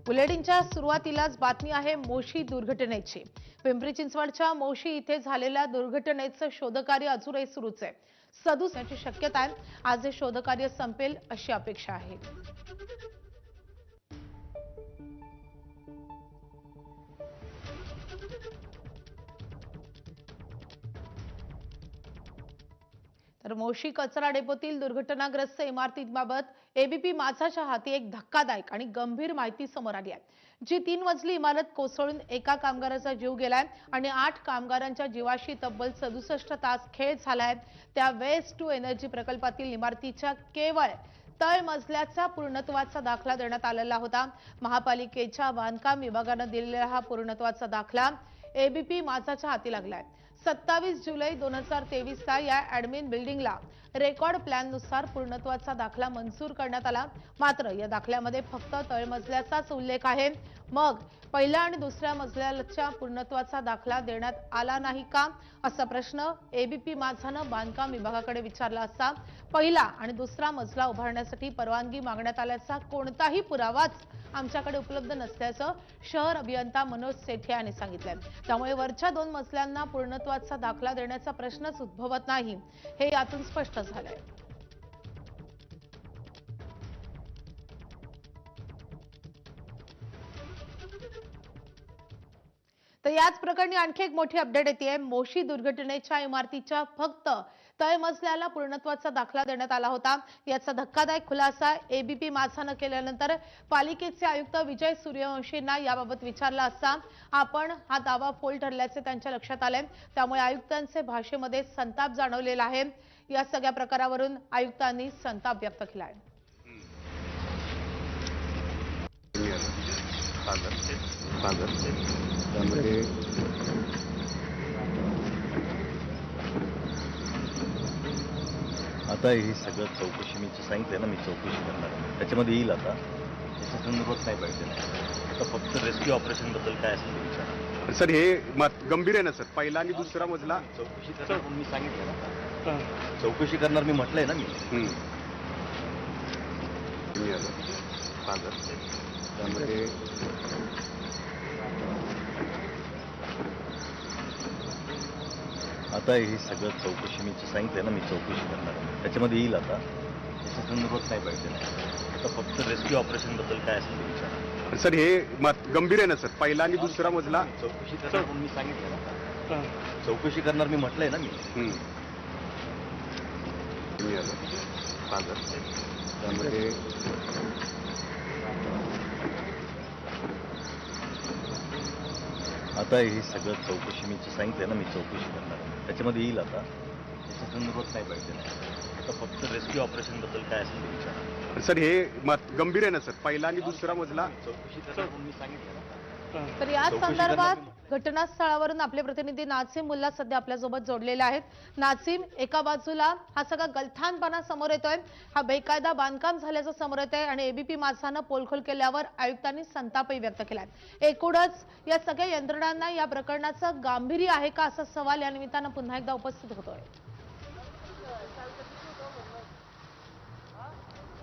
बुलेटिनच्या सुरुवातीलाच बातमी आहे मोशी दुर्घटनेची। पिंपरी चिंचवडच्या मोशी इथे झालेल्या दुर्घटनेचं शोधकार्य अजूनही सुरूच आहे। सदुसण्याची शक्यता आहे। आज हे शोधकार्य संपेल अशी अपेक्षा आहे। तर मोशी कचरा डेपोतील दुर्घटनाग्रस्त इमारतीबाबत एबीपी माझाच्या हाती एक धक्कादायक आणि गंभीर माहिती समोर आली आहे, जी 3 मजली इमारत कोसळून एका कामगाराचा जीव गेलाय आणि 8 कामगारांच्या जीवाशी तब्बल 67 तास खेळ झालाय। त्या वेस्ट टू एनर्जी प्रकल्पातील इमारतीच्या केवळ तळमजल्याचा पूर्णत्वाचा दाखला देण्यात आलेला होता। महापालिकेच्या बांधकाम विभागाने दिलेला हा पूर्णत्वाचा दाखला एबीपी माझाच्या हाती लागलाय। 27 जुलै 2023 ला या ऍडमिन बिल्डिंगला रेकॉर्ड प्लॅन नुसार पूर्णत्वाचा दाखला मंजूर करण्यात आला। मात्र या दाखल्यामध्ये फक्त तळमजल्याचाच उल्लेख आहे। मग पहिल्या आणि दुसऱ्या मजल्याच्या पूर्णत्वाचा दाखला देण्यात आला नाही का, असा प्रश्न एबीपी माझानं बांधकाम विभागाकडे विचारला असता पहिला आणि दुसरा मजला उभारण्यासाठी परवानगी मागण्यात आल्याचा कोणताही पुरावाच आमच्याकडे उपलब्ध नसल्याचं शहर अभियंता मनोज सेठे यांनी सांगितलं। त्यामुळे वरच्या 2 मजल्यांना पूर्णत्वाचा दाखला देण्याचा प्रश्नच उद्भवत नाही, हे यातून स्पष्ट झालंय। तर याच प्रकरणी आणखी एक मोठी अपडेट येते। मोशी दुर्घटनेच्या इमारतीच्या फक्त तळमजल्याला पूर्णत्वाचा दाखला देण्यात आला होता, याचा धक्कादायक खुलासा एबीपी माझानं केल्यानंतर पालिकेचे आयुक्त विजय सूर्यवंशींना याबाबत विचारला असता आपण हा दावा फोल ठरल्याचे त्यांच्या लक्षात आले। त्यामुळे आयुक्तांचे भाषेमध्ये संताप जाणवलेला आहे। या सगळ्या प्रकारावरून आयुक्तांनी संताप व्यक्त केला आहे। आता हे सगळं चौकशी मी सांगितलं ना, मी चौकशी करणार आहे, त्याच्यामध्ये येईल। आता त्याच्या संदर्भात नाही पाहिजे, आता फक्त रेस्क्यू ऑपरेशन बद्दल काय असेल विचार सर। हे गंभीर आहे ना सर, पहिला आणि दुसरा मजला चौकशी करणार म्हणून मी सांगितलं ना, चौकशी करणार मी म्हटलंय ना मी। त्यामध्ये आता हे सगळं चौकशी मी सांगितलं ना, मी चौकशी करणार आहे, त्याच्यामध्ये येईल। आता त्याच्या संदर्भात नाही पाहिजे, आता फक्त रेस्क्यू ऑपरेशन बद्दल काय असेल विचार सर। हे गंभीर आहे ना सर, पहिला आणि दुसरा मजला चौकशी करणार म्हणून मी सांगितलं ना, चौकशी करणार मी म्हटलंय ना मी। त्यामध्ये आता हे सगळं चौकशी मी सांगितलं ना, मी चौकशी करणार आहे, त्याच्यामध्ये येईल। आता त्याच्या संदर्भात नाही पाहिजे, आता फक्त रेस्क्यू ऑपरेशन बद्दल काय असेल विचार सर। हे गंभीर आहे ना सर, पहिला आणि दुसरा मजला चौकशी करणार म्हणून मी सांगितलं ना। तर या संदर्भात घटनास्थळावरून आपले प्रतिनिधी नासिम मुल्ला सध्या आपल्यासोबत जोडलेले आहेत। नासिम, एका बाजूला हा सगळा गलथानपणा समोर येतोय, हा बेकायदा बांधकाम झाल्याचं समोर येतंय आणि एबीपी माझानं पोलखोल केल्यावर आयुक्तांनी संतापही व्यक्त केलाय। एकूणच या सगळ्या यंत्रणांना या प्रकरणाचं गांभीर्य आहे का, असा सवाल या निमित्तानं पुन्हा एकदा उपस्थित होतोय।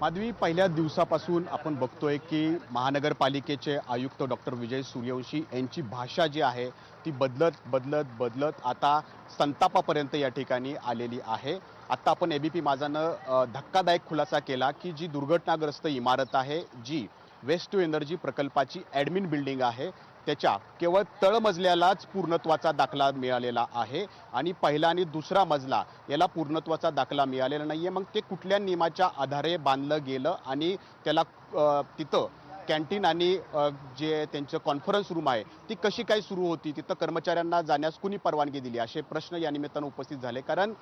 माधवी, पहिल्या दिवसापासून आपण बघतोय की महानगरपालिकेचे आयुक्त डॉक्टर विजय सूर्यवंशी यांची भाषा जी आहे ती बदलत बदलत बदलत आता संतापापर्यंत या ठिकाणी आलेली आहे। आता आपण एबीपी माझानं धक्कादायक खुलासा केला की जी दुर्घटनाग्रस्त इमारत आहे, जी वेस्ट टू एनर्जी प्रकल्पाची ॲडमिन बिल्डिंग आहे, त्याच्या केवळ तळमजल्यालाच पूर्णत्वाचा दाखला मिळालेला आहे आणि पहिला आणि दुसरा मजला याला पूर्णत्वाचा दाखला मिळालेला नाहीये। मग ते कुठल्या नियमाच्या आधारे बांधलं गेलं आणि त्याला तिथं कॅन्टीन आणि जे त्यांचं कॉन्फरन्स रूम आहे ती कशी काय सुरू होती, तिथं कर्मचाऱ्यांना जाण्यास कुणी परवानगी दिली, असे प्रश्न या निमित्तानं उपस्थित झाले। कारण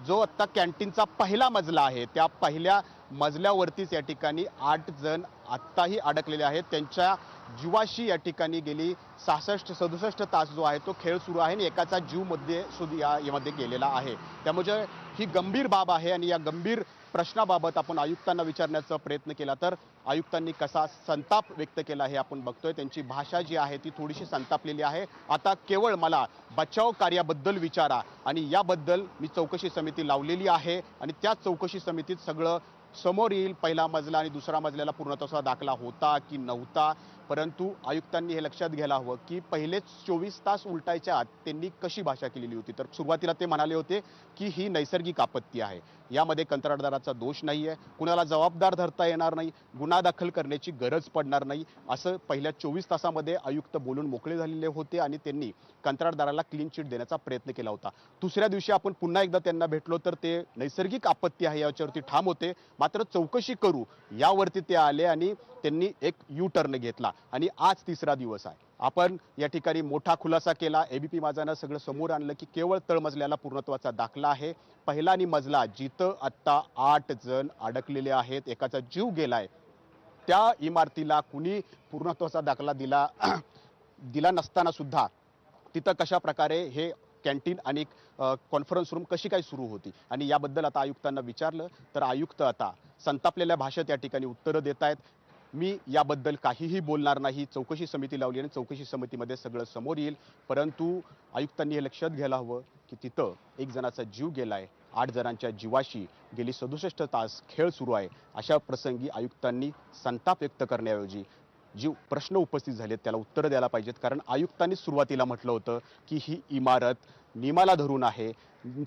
जो आत्ता कॅन्टीनचा पहिला मजला आहे त्या पहिल्या मजल्यावरतीच या ठिकाणी 8 जण आत्ताही अडकलेले आहेत। त्यांच्या जीवाशी या ठिकाणी गेली 66-67 तास जो आहे तो खेळ सुरू आहे आणि एकाचा जीव यामध्ये गेलेला आहे। त्यामुळे ही गंभीर बाब आहे आणि या गंभीर प्रश्नाबाबत आपण आयुक्तांना विचारण्याचा प्रयत्न केला तर आयुक्तांनी कसा संताप व्यक्त केला हे आपण बघतोय। त्यांची भाषा जी आहे ती थोडीशी संतापलेली आहे। आता केवळ मला बचाव कार्याबद्दल विचारा आणि याबद्दल मी चौकशी समिती लावलेली आहे आणि त्या चौकशी समितीत सगळं समोर येईल। पहिला मजला आणि दुसरा मजल्याला पूर्णत्वाचा दाखला होता की नव्हता, परंतु आयुक्तांनी हे लक्षात घ्यायला हवं की पहिलेच 24 तास उलटायच्या आत त्यांनी कशी भाषा केलेली होती. तर सुरुवातीला ते म्हणाले होते की ही नैसर्गिक आपत्ती आहे, यामध्ये कंत्राटदाराचा दोष नाही आहे, कुणाला जबाबदार धरता येणार नाही, गुन्हा दाखल करण्याची गरज पडणार नाही, असं पहिल्या 24 तासामध्ये आयुक्त बोलून मोकळे झालेले होते आणि त्यांनी कंत्राटदाराला क्लीन चिट देण्याचा प्रयत्न केला होता. दुसऱ्या दिवशी आपण पुन्हा एकदा त्यांना भेटलो तर ते नैसर्गिक आपत्ती आहे याच्यावरती ठाम होते, मात्र चौकशी करू यावरती ते आले आणि त्यांनी एक यू टर्न घेतला आणि आज तिसरा दिवस आहे. आपण या ठिकाणी मोठा खुलासा केला. एबीपी माझानं सगळं समोर आणलं की केवळ तळमजल्याला पूर्णत्वाचा दाखला आहे. पहिला आणि मजला जिथं आत्ता 8 जण अडकलेले आहेत, एकाचा जीव गेलाय, त्या इमारतीला कुणी पूर्णत्वाचा दाखला दिला नसताना सुद्धा तिथं कशा प्रकारे हे कॅन्टीन आणि कॉन्फरन्स रूम कशी काय सुरू होती आणि याबद्दल आता आयुक्तांना विचारलं तर आयुक्त आता संतापलेल्या भाषेत या ठिकाणी उत्तरं देत आहेत. मी याबद्दल काहीही बोलणार नाही, चौकशी समिती लावली आणि चौकशी समितीमध्ये सगळं समोर येईल. परंतु आयुक्तांनी हे लक्षात घ्यायला हवं की तिथं एक जणाचा जीव गेलाय, 8 जणांच्या जीवाशी गेली 67 तास खेळ सुरू आहे. अशा प्रसंगी आयुक्तांनी संताप व्यक्त करण्याऐवजी प्रश्न उपस्थित झालेत त्याला उत्तर द्यायला पाहिजेत. कारण आयुक्तांनी सुरुवातीला म्हटलं होतं की ही इमारत नियमाला धरून आहे,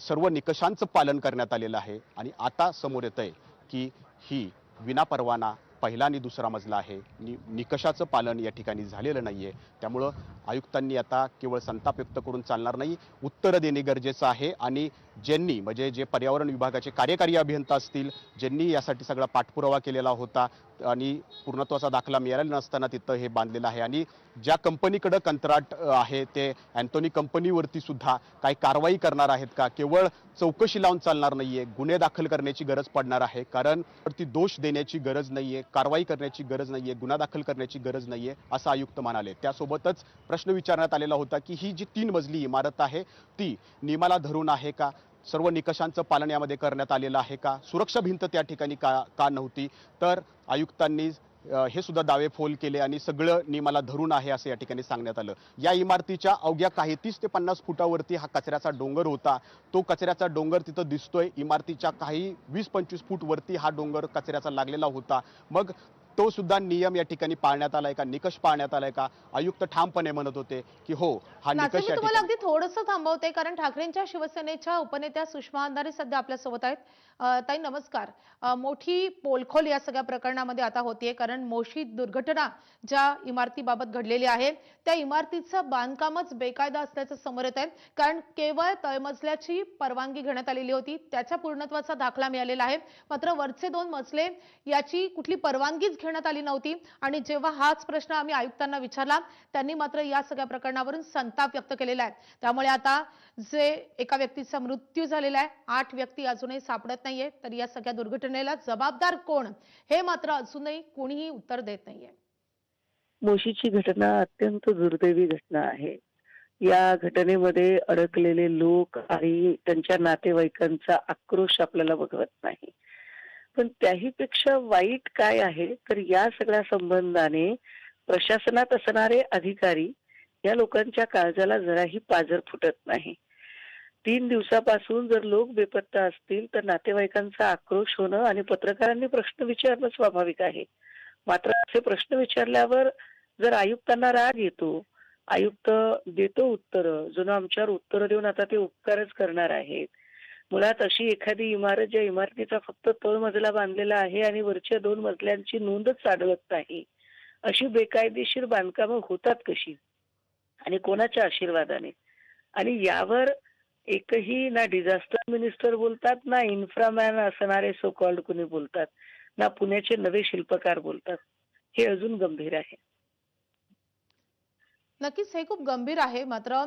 सर्व निकषांचं पालन करण्यात आलेलं आहे आणि आता समोर येतंय की ही विनापरवाना पहिला आणि दुसरा मजला आहे, निकषाचं पालन या ठिकाणी झालेलं नाहीये. त्यामुळं आयुक्तांनी आता केवळ संताप व्यक्त करून चालणार नाही, उत्तरं देणे गरजेचं आहे आणि ज्यांनी म्हणजे जे पर्यावरण विभागाचे कार्यकारी अभियंता असतील, ज्यांनी यासाठी सगळा पाठपुरावा केलेला होता आणि पूर्णत्वाचा दाखला मिळालेला नसताना तिथं हे बांधलेलं आहे आणि ज्या कंपनीकडे कंत्राट आहे ते अँथोनी कंपनीवरती सुद्धा काही कारवाई करणार आहेत का? केवळ चौकशी लावून चालणार नाहीये, गुन्हे दाखल करण्याची गरज पडणार आहे. कारण ती दोष देण्याची गरज नाहीये, कारवाई करण्याची गरज नाहीये, गुन्हा दाखल करण्याची गरज नाहीये असं आयुक्त म्हणाले. त्यासोबतच प्रश्न विचारण्यात आलेला होता की ही जी 3 मजली इमारत आहे ती नियमाला धरून आहे का, सर्व निकषांचं पालन यामध्ये करण्यात आलेलं आहे का, सुरक्षा भिंत त्या ठिकाणी का नव्हती. तर आयुक्तांनी हे सुद्धा दावे फोल केले आणि सगळं नियमाला धरून आहे असं या ठिकाणी सांगण्यात आलं. या इमारतीच्या अवघ्या काही 30 ते 50 फुटावरती हा कचऱ्याचा डोंगर होता. तो कचऱ्याचा डोंगर तिथं दिसतोय. इमारतीच्या काही 20-25 फूट वरती हा डोंगर कचऱ्याचा लागलेला होता. मग तो सुद्धा नियम या ठिकाणी पाळण्यात आलाय का, निकष पाळण्यात आलाय का? आयुक्त ठामपणे म्हणत होते की हो, हा नाचे, निकष मी या तुम्हाला ठिकाणी. अगदी थोडंसं थांबवते कारण ठाकरेंच्या शिवसेनेच्या उपनेत्या सुषमा अंधारे सध्या आपल्यासोबत आहेत. ताई नमस्कार. मोठी पोलखोल या सगळ्या प्रकरणामध्ये आता होतीये कारण मोशी दुर्घटना ज्या इमारतीबाबत घडलेली आहे त्या इमारतीचं बांधकामच बेकायदा असल्याचं समोर येत आहे. कारण केवळ तळमजल्याची परवानगी घेण्यात आलेली होती, त्याच्या पूर्णत्वाचा दाखला मिळालेला आहे, मात्र वरचे 2 मजले याची कुठली परवानगीच घेण्यात आली नव्हती. आणि जेव्हा हाच प्रश्न आम्ही आयुक्तांना विचारला त्यांनी मात्र या सगळ्या प्रकरणावरून संताप व्यक्त केलेला आहे. त्यामुळे आता जे एका व्यक्तीचा मृत्यू झालेला आहे, 8 व्यक्ती अजूनही सापडत नाहीये, तर या सगळ्या दुर्घटनेला जबाबदार कोण हे मात्र अजूनही कोणीही उत्तर देत नाहीये. मोशीची घटना अत्यंत दुर्दैवी घटना आहे. या घटनेमध्ये अडकलेले लोक आणि त्यांच्या नातेवाईकांचा आक्रोश आपल्याला बघवत नाही. पण त्याहीपेक्षा वाईट काय आहे तर या सगळ्या संबंधाने प्रशासनात असणारे अधिकारी या लोकांच्या काळजाला जराही पाझर फुटत नाही. 3 दिवसापासून जर लोक बेपत्ता असतील तर नातेवाईकांचा आक्रोश होणं आणि पत्रकारांनी प्रश्न विचारणं स्वाभाविक आहे. मात्र असे प्रश्न विचारल्यावर जर आयुक्तांना राग येतो, आयुक्त देतो उत्तर, जणू आमच्यावर उत्तर देऊन आता ते उपकारच करणार आहेत. मुळात अशी एखादी इमारत ज्या इमारतीचा फक्त तळमजला बांधलेला आहे आणि वरच्या 2 मजल्यांची नोंदच आढळत नाही, अशी बेकायदेशीर बांधकामं होतात कशी आणि कोणाच्या आशीर्वादाने? आणि यावर एकही ना डिझास्टर मिनिस्टर बोलतात, ना इन्फ्रामॅन असणारे सो कॉल्ड कुणी बोलतात, ना पुण्याचे नवे शिल्पकार बोलतात. हे अजून गंभीर आहे. नक्कीच हे खूप गंभीर आहे. मात्र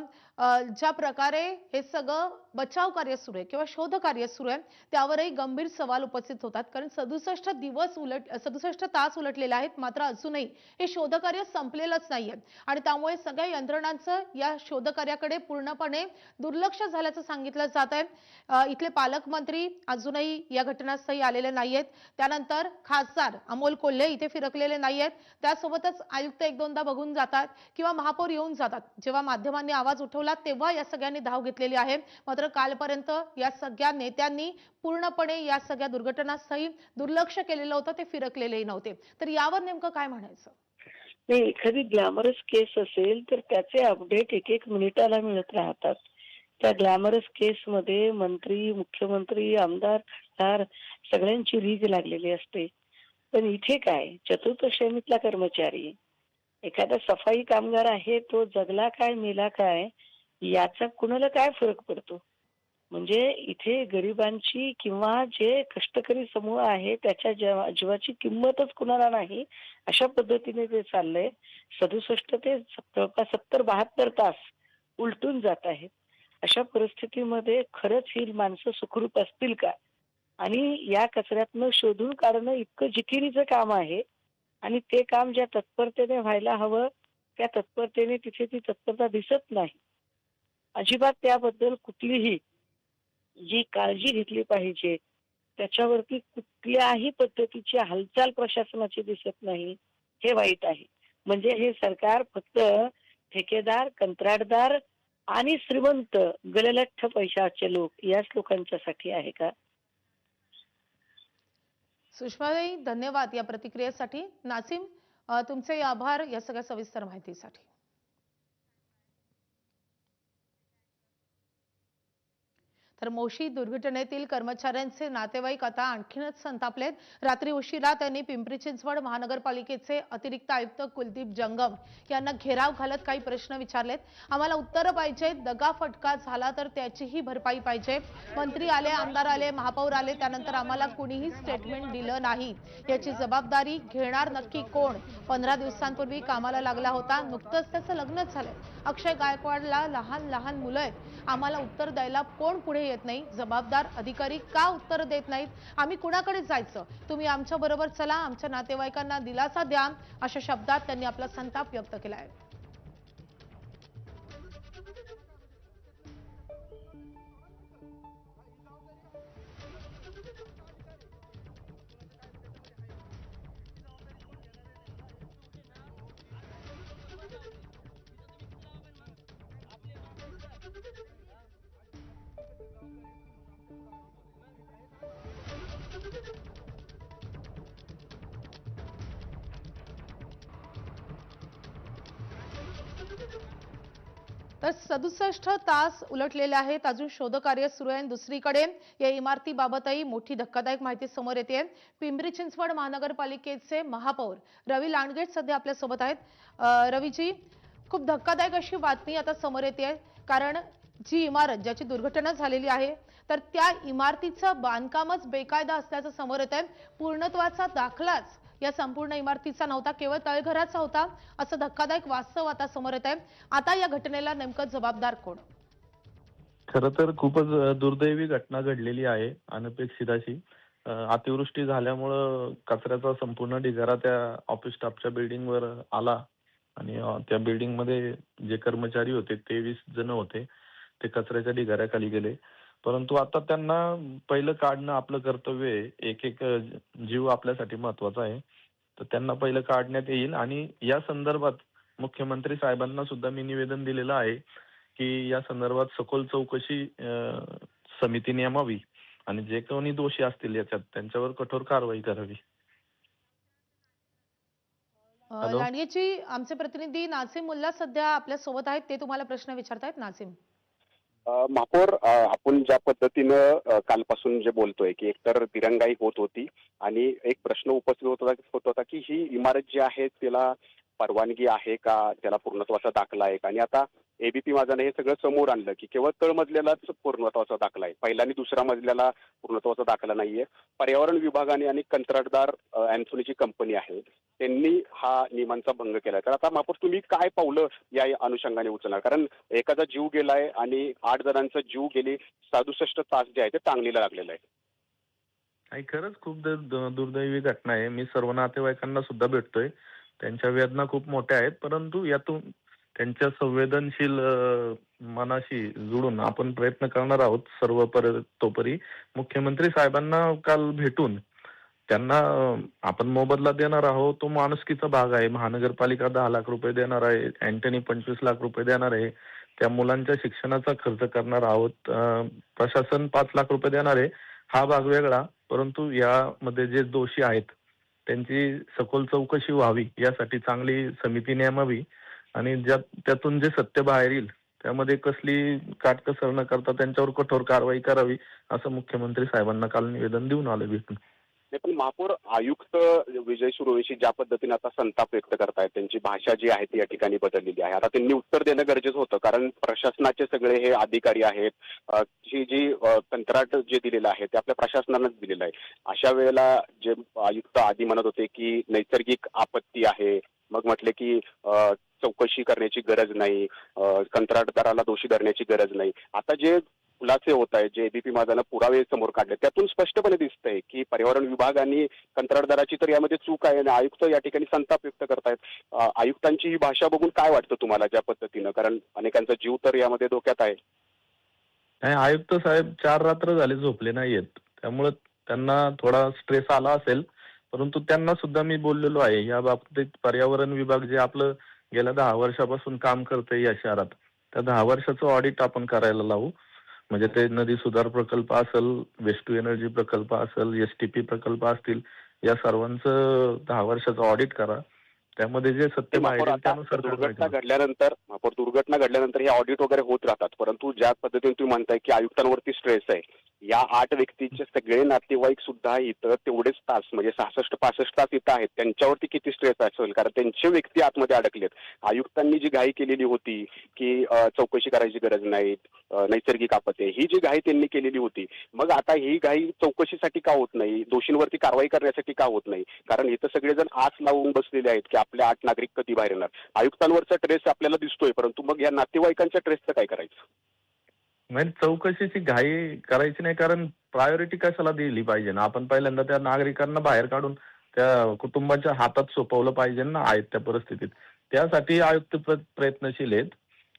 ज्या प्रकारे हे सगळं बचाव कार्य सुरू आहे किंवा शोध कार्य सुरू आहे त्यावरही गंभीर सवाल उपस्थित होतात. कारण 67 तास उलटलेले आहेत, मात्र अजूनही हे शोधकार्य संपलेलंच नाहीये आणि त्यामुळे सगळ्या यंत्रणांचं या शोधकार्याकडे पूर्णपणे दुर्लक्ष झाल्याचं सांगितलं जात आहे. इथले पालकमंत्री अजूनही या घटनास्थळी आलेले नाहीयेत. त्यानंतर खासदार अमोल कोल्हे इथे फिरकलेले नाहीयेत. त्यासोबतच आयुक्त 1-2दा बघून जातात किंवा महापौर येऊन जातात. जेव्हा माध्यमांनी आवाज उठवला तेव्हा या सगळ्यांनी धाव घेतलेली आहे. मात्र कालपर्यंत या सगळ्या नेत्यांनी पूर्णपणे या सगळ्या दुर्घटनास्थळी दुर्लक्ष केलेलं होतं, ते फिरकलेलेही नव्हते. तर यावर नेमकं काय म्हणायचं? नाही, एखादी ग्लॅमरस केस असेल तर त्याचे अपडेट एक एक मिनिटाला मिळत राहतात. त्या ग्लॅमरस केसमध्ये मंत्री, मुख्यमंत्री, आमदार, खासदार सगळ्यांची रीघ लागलेली असते. पण इथे काय, चतुर्थ श्रेणीतला कर्मचारी, एखादा सफाई कामगार आहे, तो जगला काय मेला काय याचा कुणाला काय फरक पडतो? म्हणजे इथे गरिबांची किंवा जे कष्टकरी समूह आहे त्याच्या जीवाची किंमतच कुणाला नाही, अशा पद्धतीने ते चाललंय. 67 ते जवळपास 70-72 तास उलटून जात आहेत. अशा परिस्थितीमध्ये खरंच ही माणसं सुखरूप असतील का? आणि या कचऱ्यातनं शोधून काढणं इतकं जिकिरीचं काम आहे आणि ते काम ज्या तत्परतेने व्हायला हवं त्या तत्परतेने तिथे ती तत्परता दिसत नाही. अजिबात त्याबद्दल कुठलीही जी काळजी घेतली पाहिजे त्याच्यावरती कुठल्याही पद्धतीची हालचाल प्रशासनाची दिसत नाही, हे वाईट आहे. म्हणजे हे सरकार फक्त ठेकेदार, कंत्राटदार आणि श्रीमंत गललठ्ठ पैशाचे लोक याच लोकांच्यासाठी आहे का? सुषमाताई, धन्यवाद या प्रतिक्रियेसाठी. नासिम, तुमचे आभार या सगळ्या सविस्तर माहितीसाठी. तर मोशी दुर्घटनेतील कर्मचाऱ्यांचे नातेवाईक आता आणखीनच संतापलेत. रात्री उशिरा त्यांनी पिंपरी चिंचवड महानगरपालिकेचे अतिरिक्त आयुक्त कुलदीप जंगम यांना घेराव घालत काही प्रश्न विचारलेत. आम्हाला उत्तर पाहिजे, दगाफटका झाला तर त्याचीही भरपाई पाहिजे. मंत्री आले, आमदार आले, महापौर आले, त्यानंतर आम्हाला कुणीही स्टेटमेंट दिलं नाही. याची जबाबदारी घेणार नक्की कोण? 15 दिवसांपूर्वी कामाला लागला होता, नुकतंच त्याचं लग्नच झालंय. अक्षय गायकवाडला लहान लहान मुलं आहेत. आम्हाला उत्तर द्यायला कोण पुढे येत नाही? जबाबदार अधिकारी का उत्तर देत नाहीत? आम्ही कुणाकडे जायचं? तुम्ही आमच्या बरोबर चला, आमच्या नातेवाईकांना दिलासा द्या, अशा शब्दात त्यांनी आपला संताप व्यक्त केला आहे. तर 67 तास उलटलेले आहेत, अजून शोधकार्य सुरू आहे. दुसरीकडे या इमारतीबाबतही मोठी धक्कादायक माहिती समोर येते. पिंपरी चिंचवड महानगरपालिकेचे महापौर रवी लांडगेट सध्या आपल्या सोबत आहेत. रवीजी, खूप धक्कादायक अशी बातमी आता समोर येते, कारण जी इमारत ज्याची दुर्घटना झालेली आहे तर त्या इमारतीचं बांधकामच बेकायदा असल्याचं समोर येत आहे. पूर्णत्वाचा दाखलाच या संपूर्ण इमारतीचा नव्हता, केवळ तळघराचा होता, असं धक्कादायक वास्तव आता समोर येत आहे. आता या घटनेला नेमकं जबाबदार कोण? खरं तर खूपच दुर्दैवी घटना घडलेली आहे, अनपेक्षित अशी. अतिवृष्टी झाल्यामुळं कचऱ्याचा संपूर्ण ढिगारा त्या ऑफिस स्टाफच्या बिल्डिंगवर आला आणि त्या बिल्डिंगमध्ये जे कर्मचारी होते 23 जण होते, ते कचऱ्याच्या ढिगाऱ्याखाली गेले. परंतु आता त्यांना पहिलं काढणं आपलं कर्तव्य आहे. एक एक जीव आपल्यासाठी महत्वाचा आहे, तर त्यांना पहिलं काढण्यात येईल. आणि या संदर्भात मुख्यमंत्री साहेबांना सुद्धा मी निवेदन दिलेलं आहे की या संदर्भात सखोल चौकशी समिती नेमावी आणि जे कोणी दोषी असतील याच्यात त्यांच्यावर कठोर कारवाई करावी. लांडगेजी, आमचे प्रतिनिधी नासिम मुल्ला सध्या आपल्या सोबत आहेत, ते तुम्हाला प्रश्न विचारतायत. नासिम. महापौर, आपण ज्या पद्धतीनं कालपासून जे बोलतोय की एकतर दिरंगाई होत होती आणि एक प्रश्न उपस्थित होत होता की ही इमारत जी आहे त्याला परवानगी आहे का, त्याला पूर्णत्वाचा दाखला आहे का. आणि आता एबीपी माझाने हे सगळं समोर आणलं की केवळ तळमजल्यालाच पूर्णत्वाचा दाखला आहे, पहिल्या आणि दुसऱ्या मजल्याला पूर्णत्वाचा दाखला नाहीये. पर्यावरण विभागाने आणि कंत्राटदार अँथोनीची कंपनी आहे त्यांनी हा नियमांचा भंग केलाय. तर आता महापौर तुम्ही काय पावलं या अनुषंगाने उचलणार? कारण एखादा जीव गेलाय आणि 8 जणांचा जीव गेले, 67 तास जे आहे ते टांगणीला लागलेलं आहे. आणि खरंच खूप दुर्दैवी घटना आहे. मी सर्व नातेवाईकांना सुद्धा भेटतोय, त्यांच्या वेदना खूप मोठ्या आहेत. परंतु यातून त्यांच्या संवेदनशील मनाशी जुळून आपण प्रयत्न करणार आहोत सर्व तोपरी. मुख्यमंत्री साहेबांना काल भेटून त्यांना आपण मोबदला देणार आहोत. तो माणुसकीचा भाग आहे. महानगरपालिका 10 लाख रुपये देणार आहे, अँटनी 25 लाख रुपये देणार आहे, त्या मुलांच्या शिक्षणाचा खर्च करणार आहोत, प्रशासन 5 लाख रुपये देणार आहे. हा भाग वेगळा, परंतु यामध्ये जे दोषी आहेत त्यांची सखोल चौकशी व्हावी यासाठी चांगली समिती नेमावी आणि त्यातून जे सत्य बाहेर येईल त्यामध्ये कसली काटकसर न करता त्यांच्यावर कठोर कारवाई करावी असं मुख्यमंत्री साहेबांना काल निवेदन देऊन आलं भेटून. नाही, पण महापौर आयुक्त विजय सूर्यवंशी ज्या पद्धतीने आता संताप व्यक्त करतायत, त्यांची भाषा जी आहे ती या ठिकाणी बदललेली आहे. आता त्यांनी उत्तर देणं गरजेचं होतं, कारण प्रशासनाचे सगळे हे अधिकारी आहेत, जी कंत्राट जे दिलेलं आहे ते आपल्या प्रशासनानंच दिलेलं आहे. अशा वेळेला जे आयुक्त आधी म्हणत होते की नैसर्गिक आपत्ती आहे, मग म्हटले की चौकशी करण्याची गरज नाही, कंत्राटदाराला दोषी धरण्याची गरज नाही. आता जे खुलासे होत आहेत, जे एबीपी माझानं पुरावे समोर काढले, त्यातून स्पष्टपणे दिसतंय की पर्यावरण विभाग आणि कंत्राटदाराची तर यामध्ये चूक आहे आणि आयुक्त या ठिकाणी संताप व्यक्त करतायत. आयुक्तांची ही भाषा बघून काय वाटतं तुम्हाला ज्या पद्धतीनं, कारण अनेकांचा जीव तर यामध्ये धोक्यात आहे. नाही, आयुक्त साहेब 4 रात्र झाले झोपले नाहीयेत, त्यामुळे त्यांना थोडा स्ट्रेस आला असेल, परंतु त्यांना सुद्धा मी बोललेलो आहे या बाबतीत. पर्यावरण विभाग जे आपलं गेल्या 10 वर्षापासून काम करतंय या शहरात, त्या 10 वर्षाचं ऑडिट आपण करायला लावू. म्हणजे ते नदी सुधार प्रकल्प असेल, वेस्ट टू एनर्जी प्रकल्प असेल, STP प्रकल्प असतील, या सर्वांचं 10 वर्षाचं ऑडिट करा. त्यामध्ये जे सत्य बाहेर येईल त्यानुसार दुर्घटना घडल्यानंतर हे ऑडिट वगैरे होत राहतात, परंतु ज्या पद्धतीने तुम्ही म्हणताय की आयुक्तांवरती स्ट्रेस आहे, या 8 व्यक्तीचे सगळे नातेवाईक सुद्धा इथं तेवढेच तास म्हणजे 66-65 तास इथं आहेत, त्यांच्यावरती किती स्ट्रेस असेल, कारण त्यांचे व्यक्ती आतमध्ये अडकलेत. आयुक्तांनी जी घाई केलेली होती की चौकशी करायची गरज नाही, नैसर्गिक आपत्ती, ही जी घाई त्यांनी केलेली होती, मग आता ही घाई चौकशीसाठी का होत नाही, दोषींवरती कारवाई करण्यासाठी का होत नाही? कारण इथं सगळेजण आस लावून बसलेले आहेत की आपले 8 नागरिक कधी बाहेर येणार. आयुक्तांवरचा ट्रेस आपल्याला दिसतोय, परंतु मग या नातेवाईकांच्या ट्रेसचं काय करायचं? म्हणजे चौकशीची घाई करायची नाही, कारण प्रायोरिटी कशाला दिली पाहिजे ना. आपण पहिल्यांदा त्या नागरिकांना बाहेर काढून त्या कुटुंबाच्या हातात सोपवलं पाहिजे ना आहेत त्या परिस्थितीत. त्यासाठी आयुक्त प्रयत्नशील आहेत,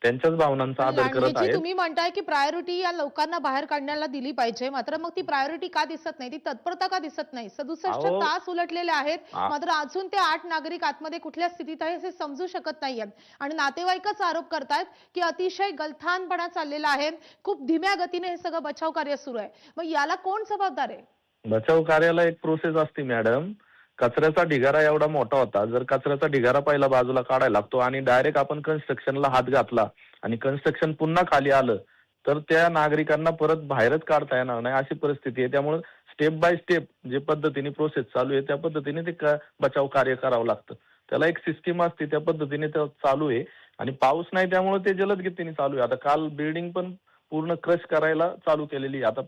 त्यांच्याच भावनांचा आदर करत लांडगेजी, आहेत. तुम्ही म्हणताय की प्रायोरिटी या लोकांना बाहेर काढण्याला दिली पाहिजे, मात्र मग ती प्रायोरिटी का दिसत नाही, ती तत्परता का दिसत नाही? 67 अहो, तास उलटलेले आहेत, आ- मात्र अजून ते 8 नागरिक आतमध्ये कुठल्या स्थितीत आहे हे समजू शकत नाहीयेत. आणि नातेवाईकच आरोप करतायत की अतिशय गलथानपणा चाललेला आहे, खूप धीम्या गतीने हे सगळं बचाव कार्य सुरू आहे. मग याला कोण जबाबदार आहे? बचाव कार्याला एक प्रोसेस असते मॅडम. कचऱ्याचा ढिगारा एवढा मोठा होता, जर कचऱ्याचा ढिगारा पहिला बाजूला काढायला लागतो आणि डायरेक्ट आपण कन्स्ट्रक्शनला हात घातला आणि कन्स्ट्रक्शन पुन्हा खाली आलं, तर त्या नागरिकांना परत बाहेरच काढता येणार नाही अशी परिस्थिती आहे. त्यामुळे स्टेप बाय स्टेप जे पद्धतीने प्रोसेस चालू आहे त्या पद्धतीने ते बचाव कार्य करावं लागतं. त्याला एक सिस्टीम असते, त्या पद्धतीने ते चालू आहे. आणि पाऊस नाही त्यामुळे ते जलद गतीने चालू आहे. आता काल बिल्डिंग पण पूर्ण क्रश करायला चालू केलेली आहे. आता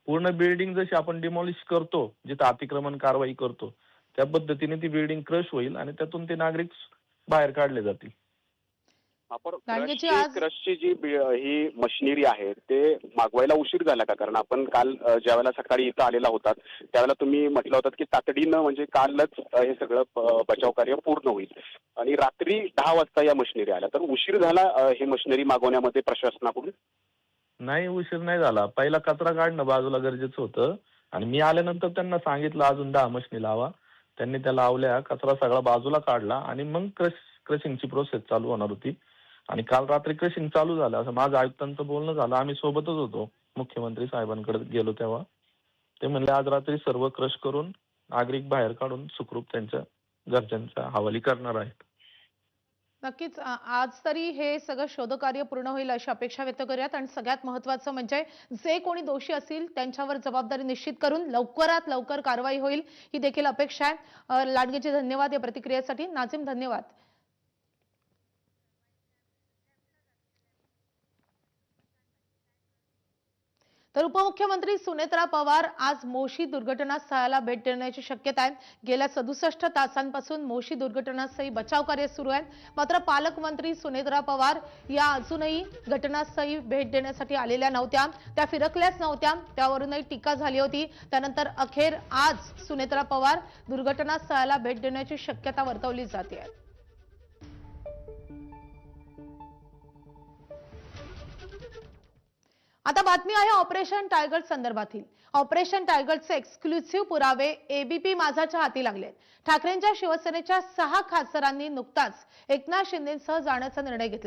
पूर्ण बिल्डिंग जशी आपण डिमॉलिश करतो, जिथं अतिक्रमण कारवाई करतो, त्या पद्धतीने ती बिल्डिंग क्रश होईल आणि त्यातून ते नागरिक बाहेर काढले जातील. लांडगेजी, आज क्रशची जी ही मशिनरी आहे ते मागवायला उशीर झाला का? कारण आपण काल ज्यावेळेला सकाळी इथं आलेला होतात त्यावेळेला तुम्ही म्हटलं होतं की तातडीनं म्हणजे कालच हे सगळं बचाव कार्य पूर्ण होईल आणि रात्री 10 वाजता या मशिनरी आल्या, तर उशीर झाला हे मशिनरी मागवण्यामध्ये प्रशासनाकडून? नाही, उशीर नाही झाला. पहिला कचरा काढणं बाजूला गरजेचं होतं आणि मी आल्यानंतर त्यांना सांगितलं अजून 10 मशिनी लावा. त्यांनी त्या लावल्या, कचरा सगळा बाजूला काढला आणि मग क्रशिंगची प्रोसेस चालू होणार होती. आणि काल रात्री क्रशिंग चालू झालं असं माझं आयुक्तांचं बोलणं झालं. आम्ही सोबतच होतो, मुख्यमंत्री साहेबांकडे गेलो तेव्हा. ते म्हणले आज रात्री सर्व क्रश करून नागरिक बाहेर काढून सुखरूप त्यांच्या घरच्यांच्या हवाली करणार आहेत. नक्कीच आज तरी हे सगळं शोधकार्य पूर्ण होईल अशी अपेक्षा व्यक्त करूयात. आणि सगळ्यात महत्त्वाचं म्हणजे जे कोणी दोषी असतील त्यांच्यावर जबाबदारी निश्चित करून लवकरात लवकर कारवाई होईल ही देखील अपेक्षा आहे. लांडगेजी, धन्यवाद या प्रतिक्रियेसाठी. नाझीम, धन्यवाद. तर उपमुख्यमंत्री सुनेत्रा पवार आज मोशी दुर्घटनास्थळाला भेट देण्याची शक्यता आहे. गेल्या 67 तासांपासून मोशी दुर्घटनास्थळी बचाव कार्य सुरू आहे. मात्र पालकमंत्री सुनेत्रा पवार या अजूनही घटनास्थळी भेट देण्यासाठी आलेल्या नव्हत्या, त्या फिरकल्याच नव्हत्या, त्यावरूनही टीका झाली होती. त्यानंतर अखेर आज सुनेत्रा पवार दुर्घटनास्थळाला भेट देण्याची शक्यता वर्तवली जाते. आता बातमी आहे ऑपरेशन टायगर संदर्भातील. ऑपरेशन टायगरचे एक्सक्लुसिव्ह पुरावे एबीपी माझाच्या हाती लागले. ठाकरेंच्या शिवसेनेच्या 6 खासदारांनी नुकताच एकनाथ शिंदेंसह जाण्याचा निर्णय घेतला.